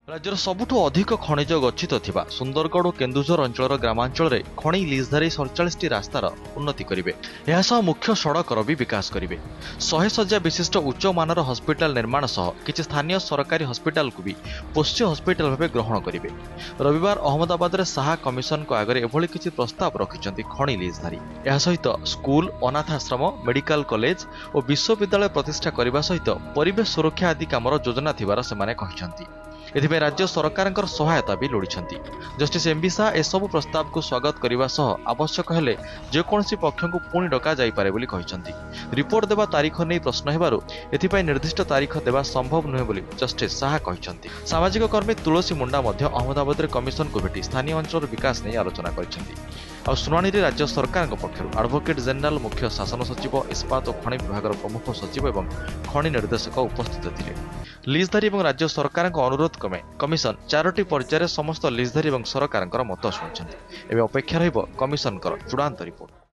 राज्यर सबुठु अधिक खनिज गच्छित थिबा सुंदरगढ़ और केन्दुझर अंचल ग्रामांचल में खनि लिजधारी 47 रास्तार उन्नति करेंगे। यह मुख्य सड़कर भी विकास करेंगे। 100 शज्या विशिष्ट उच्च मानर हस्पिटाल निर्माण सह किछि स्थानीय सरकारी हस्पिटाल को भी पोष्य हस्पिटाल भाव ग्रहण करेंगे। रविवार अहमदाबाद में शाह कमिशन को आगे एभली किछि प्रस्ताव रखिछन्ति खनि लिजधारी। यह सहित स्कूल, अनाथाश्रम, मेडिकल कॉलेज और विश्वविद्यालय प्रतिष्ठा करने सहित परिवेश सुरक्षा आदि कामर योजना थिबार सेमाने कहिछन्ति। एथिबे राज्य सरकारଙ୍କର सहायता भी लोड़िछन्ति। जस्टिस एमबी शाह एसबु प्रस्ताव को स्वागत करने सह आवश्यक हेले जेकोसी पक्ष को पुणी डका जाइपारे बोली कहिछन्ति। रिपोर्ट देवा तारीख नहीं प्रश्न हेबारु एथिपाई निर्दिष्ट तारीख देवा संभव नुहे बोली जस्टिस शाह कहिछन्ति। सामाजिक कर्मी तुलसी मुंडा मध्य अहमदाबाद रे कमिशन को भेटी स्थानीय अंचल विकास नहीं आलोचना करिछन्ति। आ सुनानी रे राज्य सरकार पक्षर एडवोकेट जनरल, मुख्य शासन सचिव, इस्पात और खनि विभाग प्रमुख सचिव और खनि निर्देशक उपस्थित थिले। लिजधारी और राज्य सरकार अनुरोध क्रमे कमिशन 4टी पर्यायर समस्त लिजधारी और सरकार मत शुणुंट। एवं अपेक्षा रहिब कमिशन चूड़ांत रिपोर्ट।